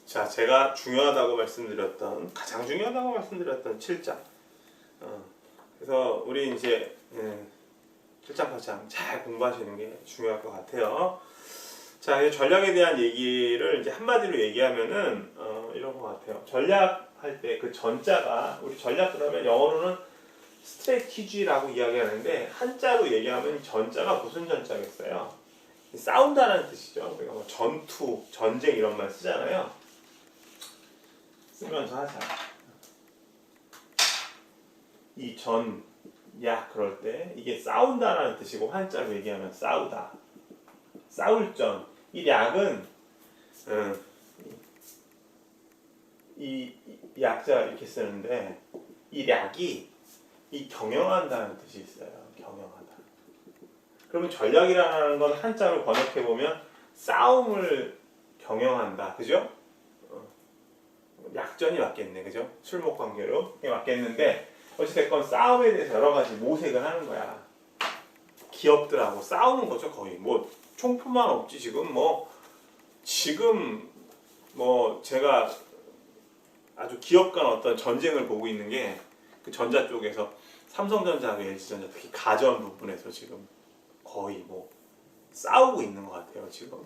자, 제가 중요하다고 말씀드렸던, 가장 중요하다고 말씀드렸던 7장. 그래서 우리 이제 7장, 8장 잘 공부하시는 게 중요할 것 같아요. 자, 이 전략에 대한 얘기를 이제 한마디로 얘기하면은 이런 것 같아요. 전략할 때 그 전자가, 우리 전략 그러면 영어로는 스트래티지라고 이야기하는데, 한자로 얘기하면 전자가 무슨 전자겠어요? 싸운다는 뜻이죠. 우리가 뭐 전투, 전쟁 이런 말 쓰잖아요. 쓰면서 하자. 이 전, 야 그럴 때 이게 싸운다라는 뜻이고, 한자로 얘기하면 싸우다, 싸울 전. 이 략은 이 약자 이렇게 쓰는데, 이 략이 이 경영한다는 뜻이 있어요. 경영하다. 그러면 전략이라는 건 한자로 번역해 보면 싸움을 경영한다, 그죠? 약전이 맞겠네, 그죠? 술목 관계로 그게 맞겠는데, 어찌됐건 싸움에 대해서 여러 가지 모색을 하는 거야. 기업들하고 싸우는 거죠, 거의. 뭐 총뿐만 없지. 지금 제가 아주 기업 간 어떤 전쟁을 보고 있는 게, 그 전자 쪽에서 삼성전자하고 LG전자, 특히 가전 부분에서 지금 거의 싸우고 있는 것 같아요, 지금.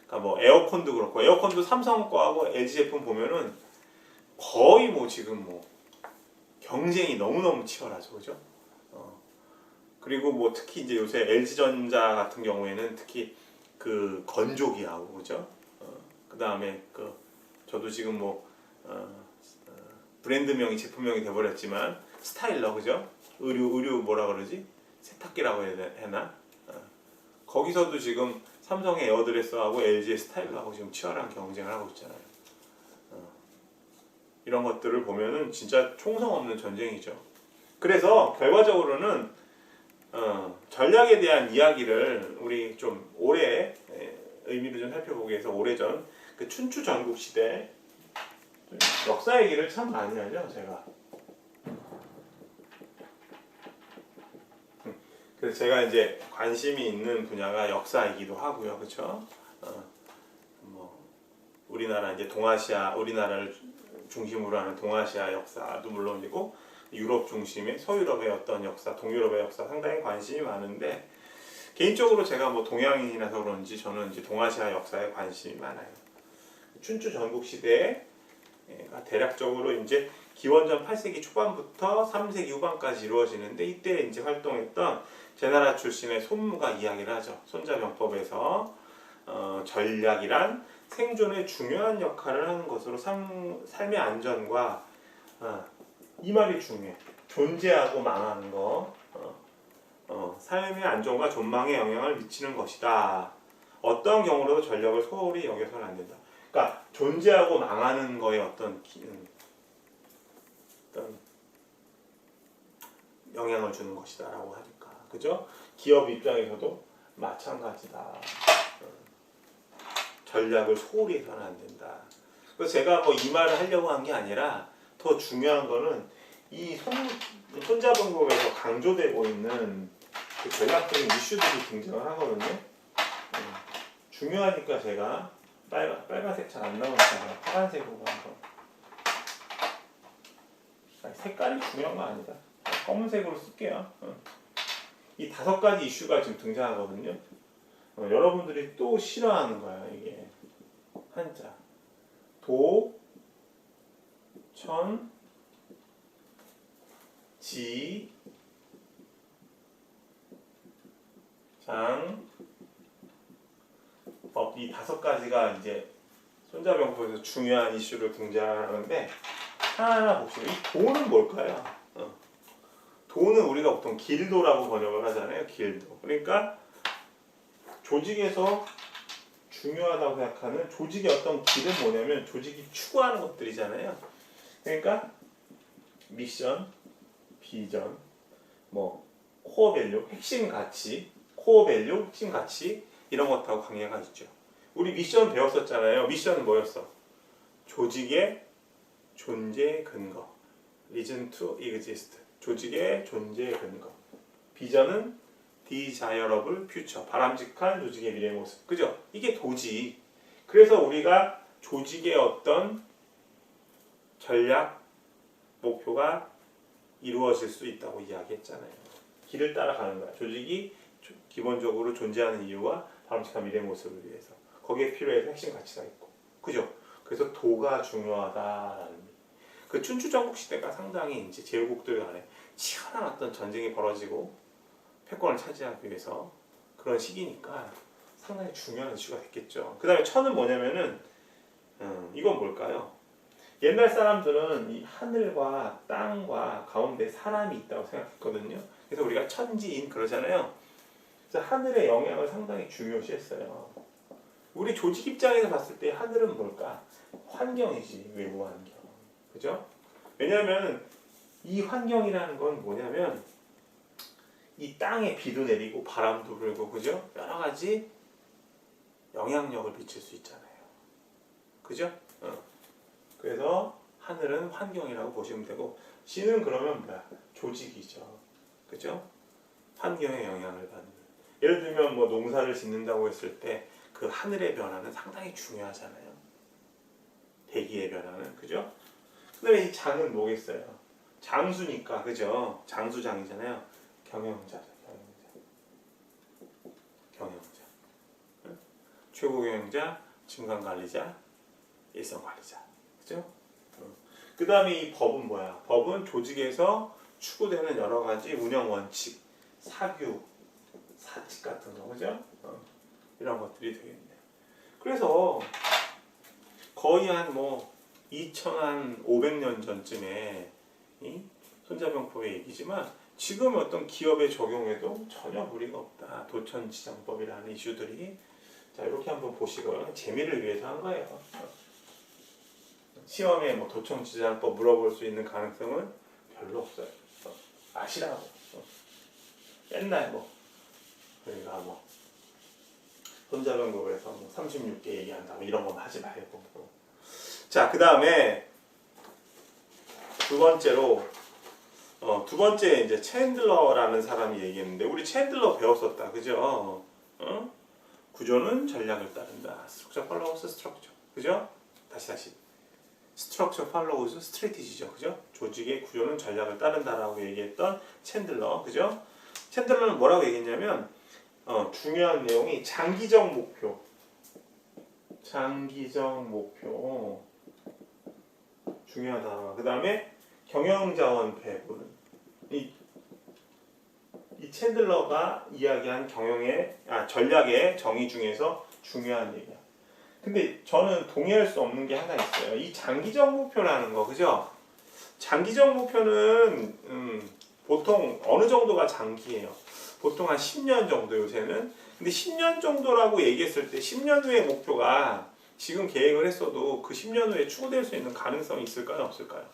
그러니까 에어컨도 그렇고, 에어컨도 삼성 거하고 LG 제품 보면은 거의 지금 경쟁이 너무너무 치열하죠, 그죠? 그리고 특히 이제 요새 LG전자 같은 경우에는 특히 그 건조기하고, 그죠? 그 다음에 저도 지금 브랜드명이 제품명이 돼버렸지만 스타일러, 그죠? 의류 뭐라 그러지? 세탁기라고 해야 되나? 거기서도 지금 삼성의 에어드레스하고 LG의 스타일러하고 지금 치열한 경쟁을 하고 있잖아요. 이런 것들을 보면은 진짜 총성 없는 전쟁이죠. 그래서 결과적으로는 전략에 대한 이야기를 우리 좀 오래 의미를 좀 살펴보기 위해서, 오래전 그 춘추 전국 시대 역사 얘기를 참 많이 하죠, 제가. 그래서 제가 이제 관심이 있는 분야가 역사이기도 하고요, 그렇죠? 우리나라 이제 동아시아, 우리나라를 중심으로 하는 동아시아 역사도 물론이고, 유럽 중심의 서유럽의 어떤 역사, 동유럽의 역사 상당히 관심이 많은데, 개인적으로 제가 동양인이라서 그런지 저는 이제 동아시아 역사에 관심이 많아요. 춘추 전국 시대가 대략적으로 이제 기원전 8세기 초반부터 3세기 후반까지 이루어지는데, 이때 이제 활동했던 제나라 출신의 손무가 이야기를 하죠. 손자병법에서 전략이란 생존에 중요한 역할을 하는 것으로 삶의 안전과, 이 말이 중요해. 존재하고 망하는 거, 삶의 안전과 존망에 영향을 미치는 것이다. 어떠한 경우로도 전력을 소홀히 여겨서는 안 된다. 그러니까 존재하고 망하는 거에 어떤 영향을 주는 것이다라고 하니까, 그죠? 기업 입장에서도 마찬가지다. 전략을 소홀히 해서는 안 된다. 그래서 제가 이 말을 하려고 한 게 아니라, 더 중요한 거는 이 손자병법에서 강조되고 있는 그 전략적인 이슈들이 등장을 하거든요. 중요하니까 제가 빨간색 잘 안 나오니까 파란색으로 한번. 색깔이 중요한 거 아니다. 검은색으로 쓸게요. 이 5가지 이슈가 지금 등장하거든요. 여러분들이 또 싫어하는 거야, 이게. 한자. 도, 천, 지, 장, 법. 이 5가지가 이제 손자병법에서 중요한 이슈로 등장하는데, 하나하나 봅시다. 이 도는 뭘까요? 도는 우리가 보통 길도라고 번역을 하잖아요. 길도. 그러니까 조직에서 중요하다고 생각하는 조직의 어떤 길은 뭐냐면, 조직이 추구하는 것들이잖아요. 그러니까 미션, 비전, 코어 밸류, 핵심 가치, 코어 밸류, 핵심 가치, 이런 것하고 관계가 있죠. 우리 미션 배웠었잖아요. 미션은 뭐였어? 조직의 존재 근거, reason to exist. 조직의 존재 근거. 비전은 desirable future. 바람직한 조직의 미래 모습. 그죠? 이게 도지. 그래서 우리가 조직의 어떤 전략 목표가 이루어질 수 있다고 이야기했잖아요. 길을 따라가는 거야. 조직이 기본적으로 존재하는 이유와 바람직한 미래 모습을 위해서 거기에 필요해서 핵심 가치가 있고, 그죠? 그래서 도가 중요하다라는 그 춘추 전국 시대가 상당히 이제 제후국들 간에 치열한 어떤 전쟁이 벌어지고 패권을 차지하기 위해서 그런 시기니까 상당히 중요한 이슈가 됐겠죠. 그 다음에 천은 뭐냐면은 이건 뭘까요? 옛날 사람들은 이 하늘과 땅과 가운데 사람이 있다고 생각했거든요. 그래서 우리가 천지인 그러잖아요. 그래서 하늘의 영향을 상당히 중요시했어요. 우리 조직 입장에서 봤을 때 하늘은 뭘까? 환경이지, 외부 환경. 그죠? 왜냐하면 이 환경이라는 건 뭐냐면 이 땅에 비도 내리고 바람도 불고, 그죠? 여러 가지 영향력을 미칠 수 있잖아요. 그죠? 그래서 하늘은 환경이라고 보시면 되고, 신은 그러면 뭐야? 조직이죠. 그죠? 환경에 영향을 받는. 예를 들면 뭐 농사를 짓는다고 했을 때 그 하늘의 변화는 상당히 중요하잖아요. 대기의 변화는, 그죠? 그다음에 이 장은 뭐겠어요? 장수니까, 그죠? 장수장이잖아요. 경영자죠, 경영자. 최고 경영자, 중간 관리자, 일선 관리자, 그죠? 그 다음에 이 법은 뭐야? 법은 조직에서 추구되는 여러 가지 운영 원칙, 사규, 사칙 같은 거, 그죠? 이런 것들이 되겠네요. 그래서 거의 한 뭐 2500년 전쯤에 이 손자병법의 얘기지만 지금 어떤 기업에 적용해도 전혀 무리가 없다. 도천지장법이라는 이슈들이, 자 이렇게 한번 보시고요. 재미를 위해서 한 거예요. 시험에 뭐 도청지장법 물어볼 수 있는 가능성은 별로 없어요. 아시라고. 옛날 뭐 그러니까 뭐 손자병법에서 뭐 36개 얘기한다 뭐 이런 건 하지 말고. 자, 그 다음에 두 번째로 두 번째 이제 챈들러라는 사람이 얘기했는데, 우리 챈들러 배웠었다, 그죠? 구조는 전략을 따른다. Structure follows structure, 그죠? 다시. Structure follows strategy죠, 그죠? 조직의 구조는 전략을 따른다라고 얘기했던 챈들러, 그죠? 챈들러는 뭐라고 얘기했냐면 중요한 내용이 장기적 목표 중요하다. 그 다음에 경영자원 배분. 이 챈들러가 이야기한 전략의 정의 중에서 중요한 얘기야. 근데 저는 동의할 수 없는 게 하나 있어요. 이 장기적 목표라는 거, 그죠? 장기적 목표는 보통 어느 정도가 장기예요? 보통 한 10년 정도 요새는. 근데 10년 정도라고 얘기했을 때 10년 후의 목표가 지금 계획을 했어도 그 10년 후에 추구될 수 있는 가능성이 있을까요? 없을까요?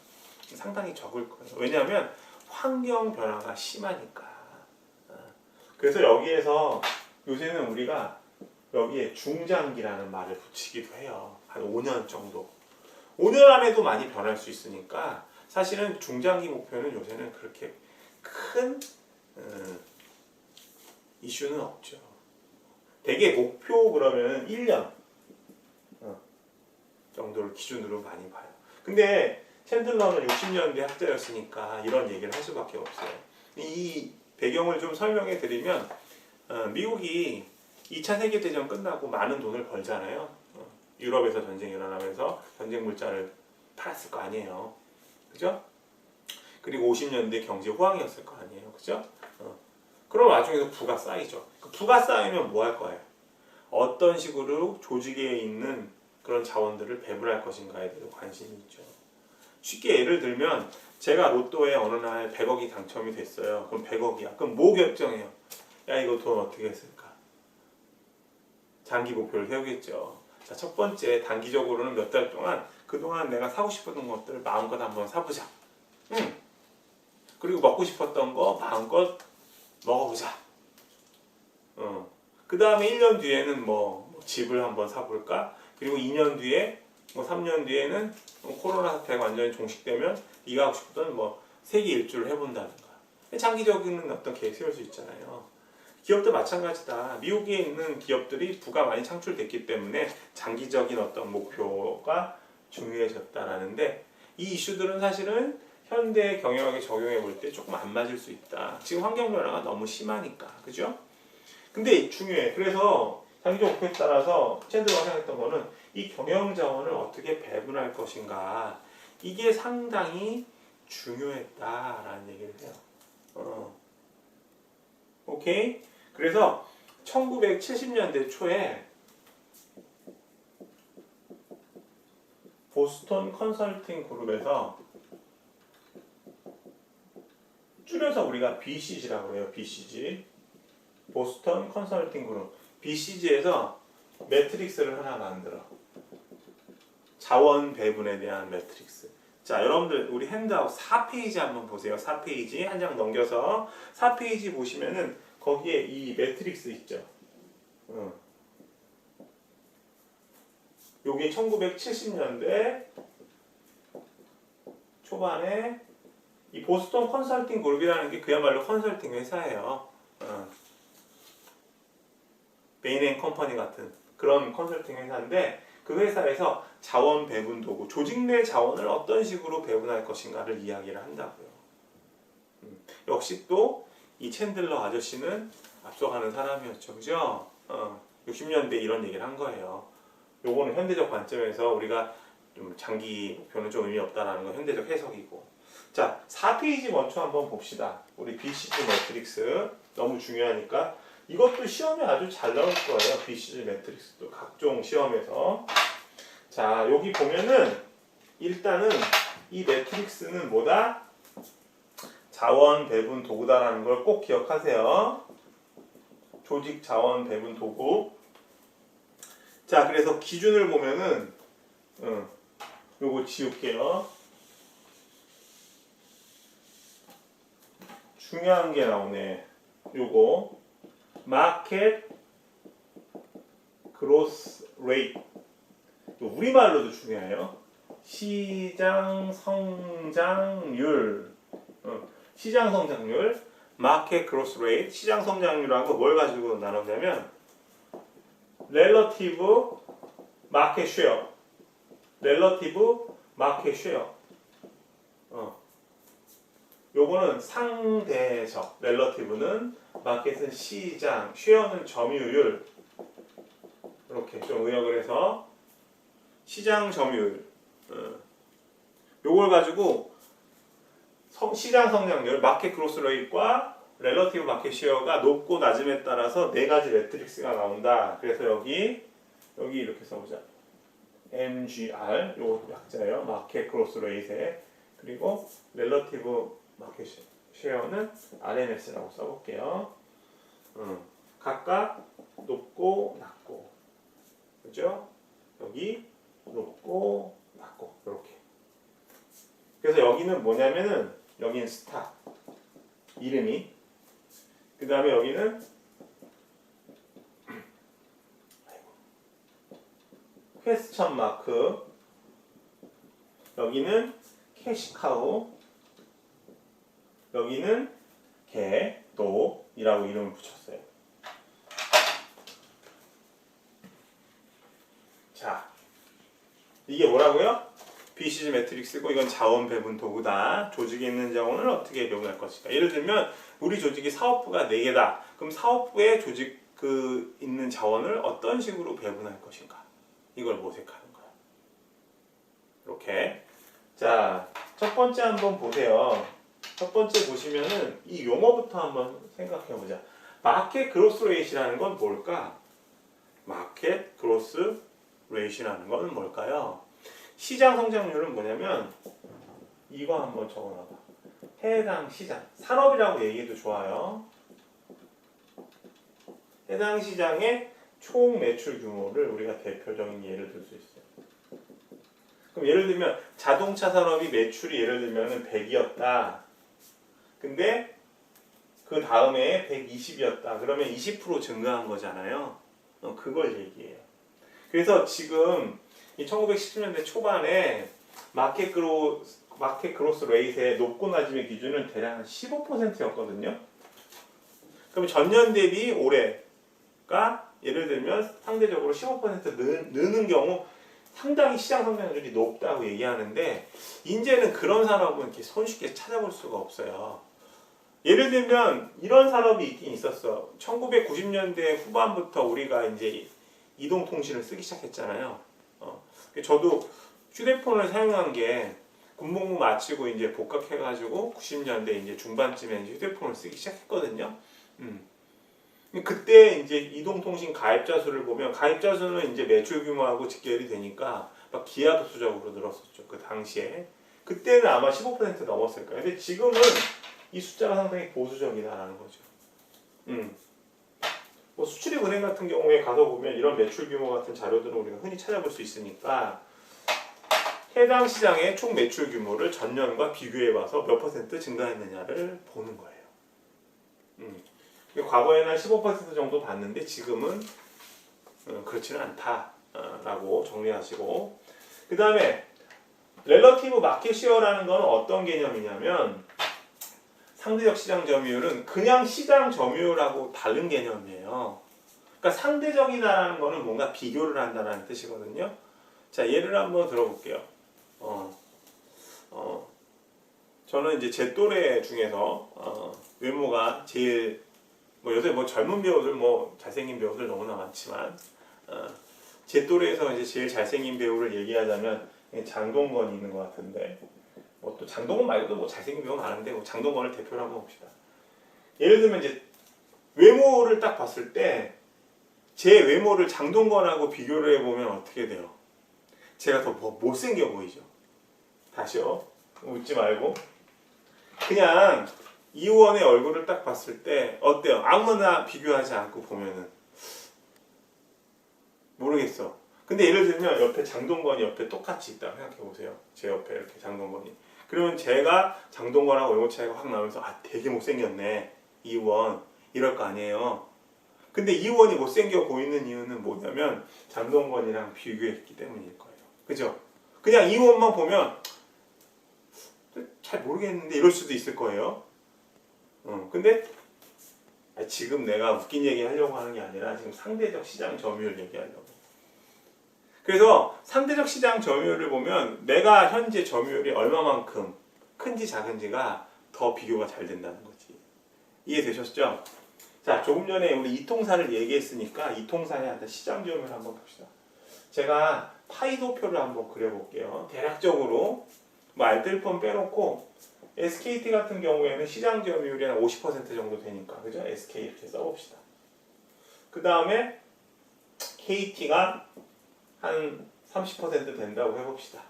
상당히 적을 거예요. 왜냐하면 환경 변화가 심하니까. 그래서 여기에서 요새는 우리가 여기에 중장기라는 말을 붙이기도 해요. 한 5년 정도. 5년 안에도 많이 변할 수 있으니까 사실은 중장기 목표는 요새는 그렇게 큰 이슈는 없죠. 대개 목표 그러면 1년 정도를 기준으로 많이 봐요. 근데 챈들러는 60년대 학자였으니까 이런 얘기를 할 수밖에 없어요. 이 배경을 좀 설명해 드리면 미국이 2차 세계대전 끝나고 많은 돈을 벌잖아요. 유럽에서 전쟁이 일어나면서 전쟁 물자를 팔았을 거 아니에요. 그죠? 그리고 50년대 경제 호황이었을 거 아니에요. 그죠? 그런 와중에서 부가 쌓이죠. 그 부가 쌓이면 뭐 할 거예요? 어떤 식으로 조직에 있는 그런 자원들을 배분할 것인가에 대해서 관심이 있죠. 쉽게 예를 들면 제가 로또에 어느 날 100억이 당첨이 됐어요. 그럼 100억이야. 그럼 뭐 결정해요? 야, 이거 돈 어떻게 쓸까? 장기 목표를 세우겠죠. 자, 첫 번째, 단기적으로는 몇 달 동안 그동안 내가 사고 싶었던 것들을 마음껏 한번 사보자. 그리고 먹고 싶었던 거 마음껏 먹어보자. 그 다음에 1년 뒤에는 뭐 집을 한번 사볼까? 그리고 2년 뒤에, 뭐 3년 뒤에는 코로나 사태가 완전히 종식되면 네가 하고 싶던 뭐 세계 일주를 해본다든가. 장기적인 어떤 계획 세울 수 있잖아요. 기업도 마찬가지다. 미국에 있는 기업들이 부가 많이 창출됐기 때문에 장기적인 어떤 목표가 중요해졌다라는데 이 이슈들은 사실은 현대 경영학에 적용해 볼 때 조금 안 맞을 수 있다. 지금 환경 변화가 너무 심하니까. 그죠? 근데 중요해. 그래서 장기적 목표에 따라서 챈들러가 생각했던 거는 이 경영 자원을 어떻게 배분할 것인가. 이게 상당히 중요했다라는 얘기를 해요. 오케이? 그래서 1970년대 초에 보스턴 컨설팅 그룹에서 줄여서 우리가 BCG라고 해요. BCG. 보스턴 컨설팅 그룹. BCG에서 매트릭스를 하나 만들어. 자원 배분에 대한 매트릭스. 자, 여러분들 우리 핸드아웃 4페이지 한번 보세요. 4페이지 한 장 넘겨서 4페이지 보시면은 거기에 이 매트릭스 있죠. 요게 1970년대 초반에 이 보스턴 컨설팅 그룹이라는 게 그야말로 컨설팅 회사예요. 베인앤컴퍼니 같은 그런 컨설팅 회사인데 그 회사에서 자원 배분 도구, 조직 내 자원을 어떤 식으로 배분할 것인가를 이야기를 한다고요. 역시 또 이 챈들러 아저씨는 앞서가는 사람이었죠. 그죠? 60년대 이런 얘기를 한 거예요. 요거는 현대적 관점에서 우리가 좀 장기 목표는 좀 의미 없다라는 건 현대적 해석이고. 자, 4페이지 먼저 한번 봅시다. 우리 BCG 매트릭스 너무 중요하니까 이것도 시험에 아주 잘 나올 거예요. BCG 매트릭스도 각종 시험에서. 자, 여기 보면은 일단은 이 매트릭스는 뭐다? 자원 배분 도구다라는 걸 꼭 기억하세요. 조직 자원 배분 도구. 자, 그래서 기준을 보면은 요거 지울게요. 중요한 게 나오네. 요거 마켓 그로스 레이트. 우리말로도 중요해요. 시장 성장률. 시장 성장률, 마켓 그로스 레이트. 시장 성장률하고 뭘 가지고 나누냐면 렐러티브 마켓 쉐어. 렐러티브 마켓 쉐어. 요거는 상대적. 렐러티브는 마켓은 시장, 쉐어는 점유율. 이렇게 좀 의역을 해서 시장 점유율. 요걸 가지고 시장 성장률, 마켓 그로스 레이트과 렐러티브 마켓 쉐어가 높고 낮음에 따라서 네 가지 매트릭스가 나온다. 그래서 여기 이렇게 써보자. MGR 요 약자예요. 마켓 그로스 레이트에. 그리고 렐러티브 마켓 쉐어는 RMS라고 써볼게요. 각각 높고 낮고, 그죠? 여기 높고 낮고 이렇게. 그래서 여기는 뭐냐면은 여기는 스타 이름이, 그 다음에 여기는 퀘스천 마크, 여기는 캐시카우, 여기는 개도이라고 이름을 붙였어요. 자, 이게 뭐라고요? BCG 매트릭스고 이건 자원 배분 도구다. 조직에 있는 자원을 어떻게 배분할 것인가. 예를 들면 우리 조직이 사업부가 4개다. 그럼 사업부의 조직 있는 자원을 어떤 식으로 배분할 것인가. 이걸 모색하는 거야. 이렇게. 자, 첫 번째 한번 보세요. 첫 번째 보시면은 이 용어부터 한번 생각해 보자. 마켓 그로스 레이트라는 건 뭘까? 마켓 그로스 레이트라는 건 뭘까요? 시장 성장률은 뭐냐면 이거 한번 적어놔봐. 해당 시장, 산업이라고 얘기해도 좋아요. 해당 시장의 총 매출 규모를 우리가 대표적인 예를 들 수 있어요. 그럼 예를 들면 자동차 산업이 매출이 예를 들면 100이었다. 근데 그 다음에 120이었다. 그러면 20% 증가한 거잖아요. 그걸 얘기해요. 그래서 지금 이 1970년대 초반에 마켓 그로스 레이트의 높고 낮음의 기준은 대략 한 15%였거든요. 그럼 전년 대비 올해가 예를 들면 상대적으로 15% 느는 경우 상당히 시장 성장률이 높다고 얘기하는데 이제는 그런 산업은 이렇게 손쉽게 찾아볼 수가 없어요. 예를 들면 이런 산업이 있긴 있었어. 1990년대 후반부터 우리가 이제 이동통신을 쓰기 시작했잖아요. 저도 휴대폰을 사용한 게 군복무 마치고 이제 복학해가지고 90년대 이제 중반쯤에 이제 휴대폰을 쓰기 시작했거든요. 그때 이제 이동통신 가입자 수를 보면 가입자 수는 이제 매출 규모하고 직결이 되니까 막 기하급수적으로 늘었었죠. 그 당시에. 그때는 아마 15% 넘었을 거예요. 근데 지금은 이 숫자가 상당히 보수적이다라는 거죠. 뭐 수출입은행 같은 경우에 가서 보면 이런 매출 규모 같은 자료들은 우리가 흔히 찾아볼 수 있으니까 해당 시장의 총 매출 규모를 전년과 비교해봐서 몇 퍼센트 증가했느냐를 보는 거예요. 과거에는 한 15% 정도 봤는데 지금은 그렇지는 않다라고 정리하시고, 그 다음에 렐러티브 마켓 시어라는 건 어떤 개념이냐면 상대적 시장 점유율은 그냥 시장 점유율하고 다른 개념이에요. 그러니까 상대적이다라는 거는 뭔가 비교를 한다는 뜻이거든요. 자, 예를 한번 들어볼게요. 저는 이제 제 또래 중에서 외모가 제일 뭐 요새 뭐 젊은 배우들 뭐 잘생긴 배우들 너무나 많지만 제 또래에서 이제 제일 잘생긴 배우를 얘기하자면 장동건이 있는 것 같은데 뭐 또 장동건 말고도 뭐 잘생긴 배우 많은데 뭐 장동건을 대표로 한번 봅시다. 예를 들면 이제 외모를 딱 봤을 때 제 외모를 장동건하고 비교를 해보면 어떻게 돼요? 제가 더 못생겨 보이죠? 다시요. 웃지 말고. 그냥 이우원의 얼굴을 딱 봤을 때 어때요? 아무나 비교하지 않고 보면은 모르겠어. 근데 예를 들면 옆에 장동건이 옆에 똑같이 있다고 생각해 보세요. 제 옆에 이렇게 장동건이. 그러면 제가 장동건하고 외모 차이가 확 나면서 아 되게 못생겼네 이우원 이럴 거 아니에요. 근데 이우원이 못생겨 보이는 이유는 뭐냐면 장동건이랑 비교했기 때문일 거예요. 그죠? 그냥 이우원만 보면 잘 모르겠는데 이럴 수도 있을 거예요. 근데 지금 내가 웃긴 얘기 하려고 하는 게 아니라 지금 상대적 시장 점유율 얘기하려고. 그래서 상대적 시장 점유율을 보면 내가 현재 점유율이 얼마만큼 큰지 작은지가 더 비교가 잘 된다는 거지. 이해되셨죠? 자, 조금 전에 우리 이통사를 얘기했으니까 이통사에 한번 시장 점유율 한번 봅시다. 제가 파이도표를 한번 그려볼게요. 대략적으로 뭐 알뜰폰 빼놓고 SKT 같은 경우에는 시장 점유율이 한 50% 정도 되니까 그죠? SK 이렇게 써봅시다. 그 다음에 KT가 한 30% 된다고 해봅시다.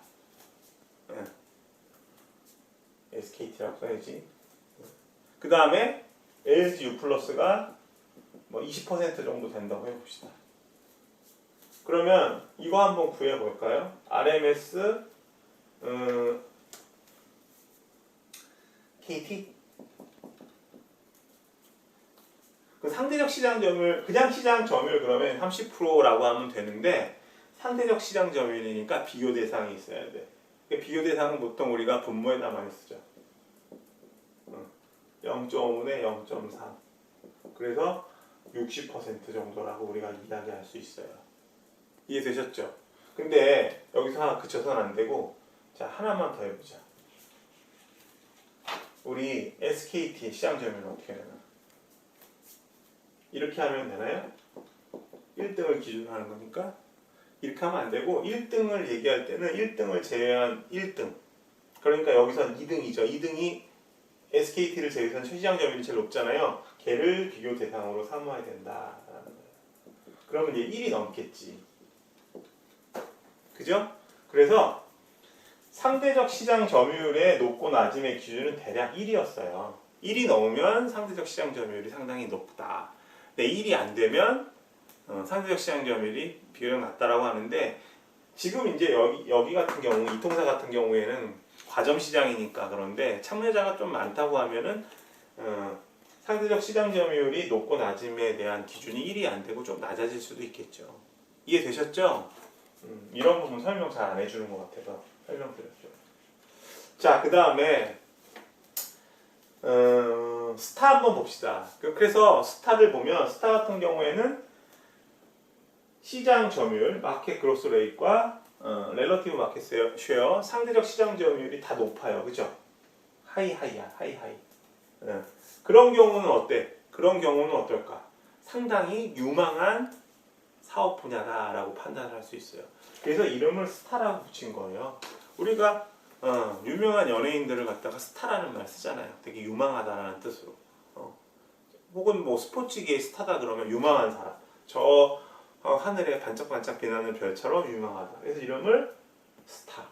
SKT라고 써야지. 그 다음에 LG U+가 뭐 20% 정도 된다고 해봅시다. 그러면 이거 한번 구해볼까요? RMS KT? 그 상대적 시장 점유율, 그냥 시장 점유율 그러면 30%라고 하면 되는데 상대적 시장 점유율이니까 비교 대상이 있어야 돼. 비교 대상은 보통 우리가 분모에다 많이 쓰죠. 0.5에 0.3. 그래서 60% 정도라고 우리가 이야기할 수 있어요. 이해되셨죠? 근데 여기서 하나 그쳐서는 안 되고 자 하나만 더 해보자. 우리 SKT 시장 점유율은 어떻게 되나? 이렇게 하면 되나요? 1등을 기준으로 하는 거니까 이렇게 하면 안 되고 1등을 얘기할 때는 1등을 제외한 1등 그러니까 여기선 2등이죠. 2등이 SKT를 제외한 시장 점유율이 제일 높잖아요. 걔를 비교 대상으로 삼아야 된다. 그러면 이제 1이 넘겠지. 그죠? 그래서 상대적 시장 점유율의 높고 낮음의 기준은 대략 1이었어요. 1이 넘으면 상대적 시장 점유율이 상당히 높다. 근데 1이 안 되면 상대적 시장 점유율이 비교적 낮다라고 하는데 지금 이제 여기 같은 경우 이통사 같은 경우에는 과점 시장이니까 그런데 참여자가 좀 많다고 하면은 상대적 시장 점유율이 높고 낮음에 대한 기준이 1이 안 되고 좀 낮아질 수도 있겠죠. 이해되셨죠? 이런 부분 설명 잘 안 해주는 것 같아서 설명드렸죠. 자, 그 다음에 스타 한번 봅시다. 그래서 스타를 보면 스타 같은 경우에는 시장 점유율, 마켓 그로스 레이트과 렐러티브 마켓 쉐어, 상대적 시장 점유율이 다 높아요. 그죠? 하이하이야, 하이하이. 그런 경우는 어때? 그런 경우는 어떨까? 상당히 유망한 사업 분야다라고 판단할 수 있어요. 그래서 이름을 스타라고 붙인 거예요. 우리가 유명한 연예인들을 갖다가 스타라는 말 쓰잖아요. 되게 유망하다라는 뜻으로. 혹은 뭐 스포츠계의 스타다 그러면 유망한 사람. 저 하늘에 반짝반짝 빛나는 별처럼 유명하다. 그래서 이름을 스타.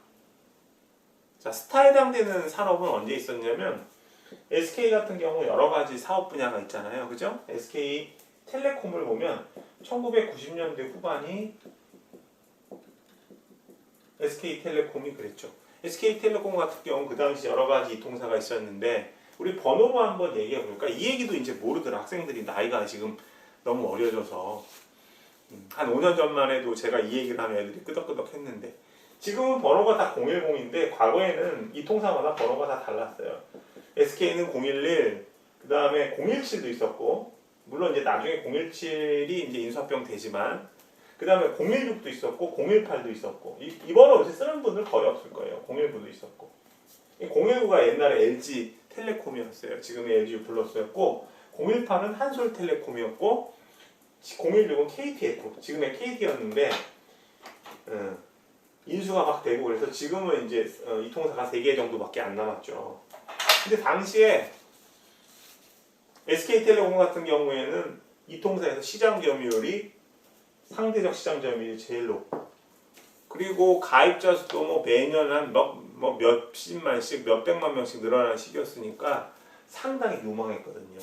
자, 스타에 해당되는 산업은 언제 있었냐면 SK 같은 경우 여러 가지 사업 분야가 있잖아요. 그죠? SK 텔레콤을 보면 1990년대 후반이 SK텔레콤이 그랬죠. SK텔레콤 같은 경우 그 당시 여러 가지 이통사가 있었는데 우리 번호로 한번 얘기해 볼까? 이 얘기도 이제 모르더라. 학생들이 나이가 지금 너무 어려져서 한 5년 전만 해도 제가 이 얘기를 하면 애들이 끄덕끄덕 했는데 지금은 번호가 다 010인데 과거에는 이 통사마다 번호가 다 달랐어요. SK는 011, 그 다음에 017도 있었고 물론 이제 나중에 017이 이제 인수합병 되지만 그 다음에 016도 있었고 018도 있었고 이 번호 요새 쓰는 분들 거의 없을 거예요. 019도 있었고 019가 옛날에 LG텔레콤이었어요. 지금의 LG유플러스였고 018은 한솔텔레콤이었고 016은 KTF, 지금의 KT였는데 인수가 막 되고 그래서 지금은 이제 이 통사가 3개 정도밖에 안 남았죠. 근데 당시에 SK텔레콤 같은 경우에는 이 통사에서 시장 점유율이 상대적 시장 점유율이 제일 높고 그리고 가입자 수도 뭐 매년 한 몇십만씩 몇백만 명씩 늘어나는 시기였으니까 상당히 유망했거든요.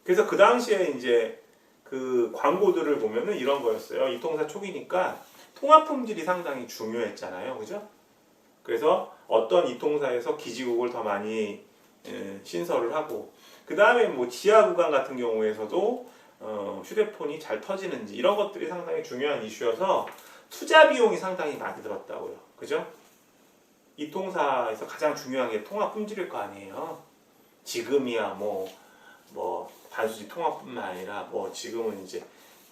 그래서 그 당시에 이제 그 광고들을 보면은 이런 거였어요. 이 통사 초기니까 통합 품질이 상당히 중요했잖아요. 그죠? 그래서 어떤 이 통사에서 기지국을 더 많이 신설을 하고 그 다음에 뭐 지하 구간 같은 경우에서도 휴대폰이 잘 터지는지 이런 것들이 상당히 중요한 이슈여서 투자 비용이 상당히 많이 들었다고요. 그죠? 이 통사에서 가장 중요한 게 통합 품질일 거 아니에요. 지금이야 뭐 단순히 통합뿐만 아니라 뭐 지금은 이제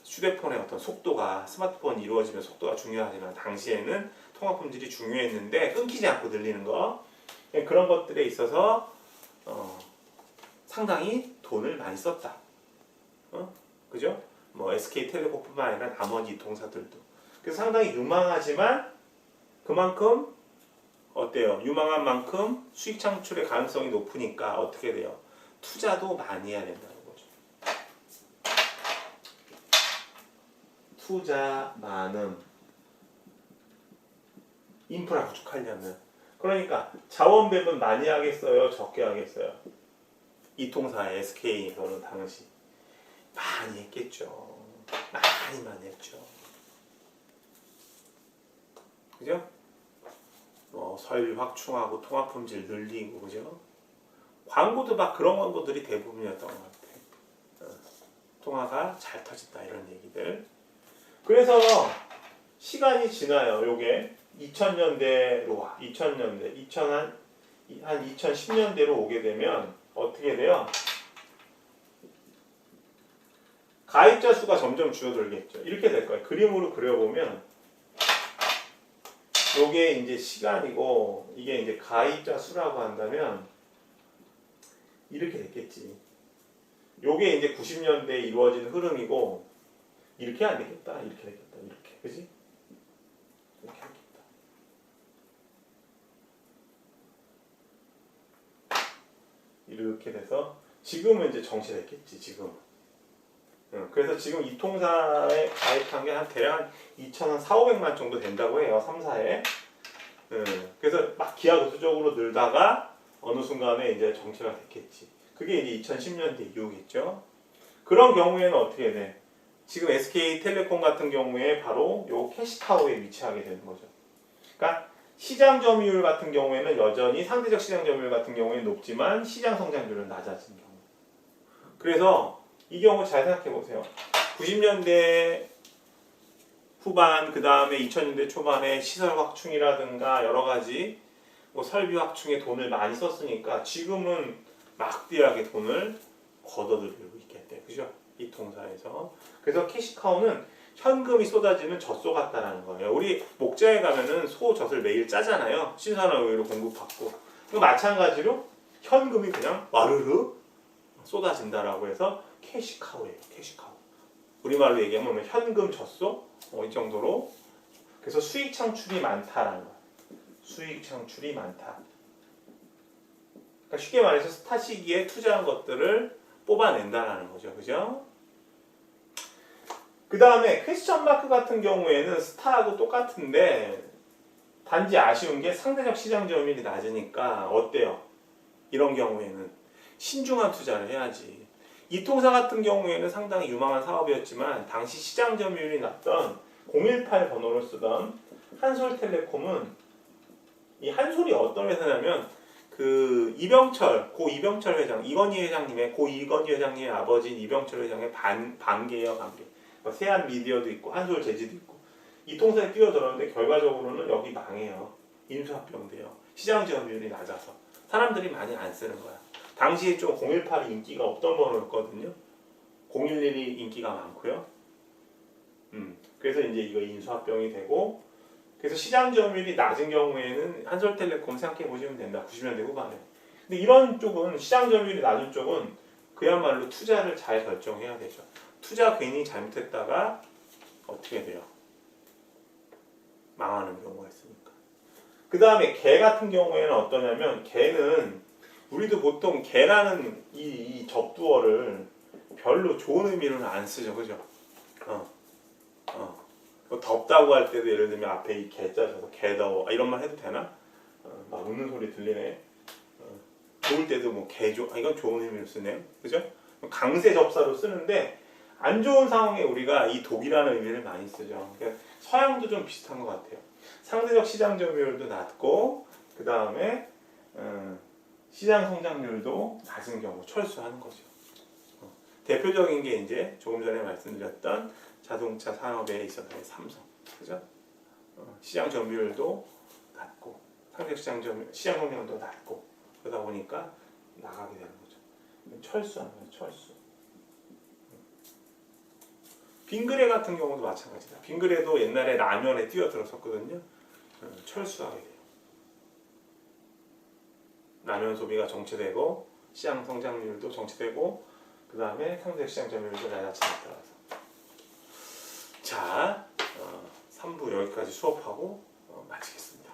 휴대폰의 어떤 속도가 스마트폰이 이루어지면 속도가 중요하지만 당시에는 통합 품질이 중요했는데 끊기지 않고 늘리는 거 그런 것들에 있어서 상당히 돈을 많이 썼다. 그죠? 뭐 SK텔레콤뿐만 아니라 나머지 동사들도. 그래서 상당히 유망하지만 그만큼 어때요? 유망한 만큼 수익 창출의 가능성이 높으니까 어떻게 돼요? 투자도 많이 해야 된다는 거죠. 투자 많음. 인프라 구축하려면. 그러니까 자원 배분 많이 하겠어요? 적게 하겠어요? 이 통사의 SK에서는 당시 많이 했겠죠. 많이 했죠. 그죠? 뭐 설비 확충하고 통합 품질 늘리고 그죠? 광고도 막 그런 광고들이 대부분이었던 것 같아요. 통화가 잘 터진다 이런 얘기들. 그래서 시간이 지나요. 요게 2000년대로 와. 2000년대, 한 2010년대로 오게 되면 어떻게 돼요? 가입자 수가 점점 줄어들겠죠. 이렇게 될 거예요. 그림으로 그려보면 요게 이제 시간이고 이게 이제 가입자 수라고 한다면 이렇게 됐겠지. 요게 이제 90년대에 이루어진 흐름이고 이렇게 안 되겠다. 이렇게 되겠다. 이렇게. 그지? 이렇게 되겠다. 이렇게 돼서 지금은 이제 정체됐겠지. 지금. 그래서 지금 이 통사에 가입한 게 한 대략 한 2,400만 정도 된다고 해요. 3사에. 그래서 막 기하급수적으로 늘다가 어느 순간에 이제 정체가 됐겠지. 그게 이제 2010년대 이후겠죠. 그런 경우에는 어떻게 돼? 지금 SK텔레콤 같은 경우에 바로 요 캐시타워에 위치하게 되는 거죠. 그러니까 시장 점유율 같은 경우에는 여전히 상대적 시장 점유율 같은 경우에는 높지만 시장 성장률은 낮아진 경우. 그래서 이 경우 잘 생각해 보세요. 90년대 후반 그 다음에 2000년대 초반에 시설 확충이라든가 여러 가지 뭐 설비 확충에 돈을 많이 썼으니까 지금은 막대하게 돈을 걷어들이고 있겠대. 그죠? 이 통사에서. 그래서 캐시카우는 현금이 쏟아지는 젖소 같다라는 거예요. 우리 목장에 가면은 소 젖을 매일 짜잖아요. 신선한 우유를 공급받고. 그 마찬가지로 현금이 그냥 와르르 쏟아진다라고 해서 캐시카우예요. 캐시카우. 우리말로 얘기하면 현금 젖소 이 정도로. 그래서 수익 창출이 많다라는 거예요. 수익 창출이 많다. 그러니까 쉽게 말해서 스타 시기에 투자한 것들을 뽑아낸다라는 거죠. 그죠? 그 다음에 퀘스천 마크 같은 경우에는 스타하고 똑같은데 단지 아쉬운 게 상대적 시장 점유율이 낮으니까 어때요? 이런 경우에는 신중한 투자를 해야지. 이 통사 같은 경우에는 상당히 유망한 사업이었지만 당시 시장 점유율이 낮던 018 번호를 쓰던 한솔텔레콤은 이 한솔이 어떤 회사냐면 그 이병철, 고 이병철 회장, 이건희 회장님의 고 이건희 회장님의 아버지인 이병철 회장의 반계예요, 반계. 세안 미디어도 있고 한솔 제지도 있고 이 통사에 뛰어들었는데 결과적으로는 여기 망해요. 인수합병돼요. 시장 점유율이 낮아서 사람들이 많이 안 쓰는 거야. 당시에 좀 018이 인기가 없던 번호였거든요. 011이 인기가 많고요. 그래서 이제 이거 인수합병이 되고 그래서 시장 점유율이 낮은 경우에는 한솔텔레콤 생각해 보시면 된다. 90년대 후반에. 근데 이런 쪽은 시장 점유율이 낮은 쪽은 그야말로 투자를 잘 결정해야 되죠. 투자 괜히 잘못했다가 어떻게 돼요? 망하는 경우가 있으니까. 그 다음에 개 같은 경우에는 어떠냐면 개는 우리도 보통 개라는 이 접두어를 별로 좋은 의미로는 안 쓰죠. 그죠? 뭐 덥다고 할 때도 예를 들면 앞에 이 개자 써서 개더워 이런 말 해도 되나? 막 웃는 소리 들리네. 좋을 때도 뭐 개조 이건 좋은 의미로 쓰네요. 그죠? 강세 접사로 쓰는데 안 좋은 상황에 우리가 이 독이라는 의미를 많이 쓰죠. 그러니까 서양도 좀 비슷한 것 같아요. 상대적 시장 점유율도 낮고 그 다음에 시장 성장률도 낮은 경우 철수하는 거죠. 대표적인 게 이제 조금 전에 말씀드렸던 자동차 산업에 있어서의 삼성, 그죠? 시장 점유율도 낮고 상대적 시장 성장률도 낮고 그러다 보니까 나가게 되는 거죠. 철수하는 거예요, 철수. 빙그레 같은 경우도 마찬가지다. 빙그레도 옛날에 라면에 뛰어들었었거든요. 철수하게 돼요. 라면 소비가 정체되고 시장 성장률도 정체되고 그 다음에 상대적 시장 점유율도 낮아지는 따라서. 자, 3부 여기까지 수업하고 마치겠습니다.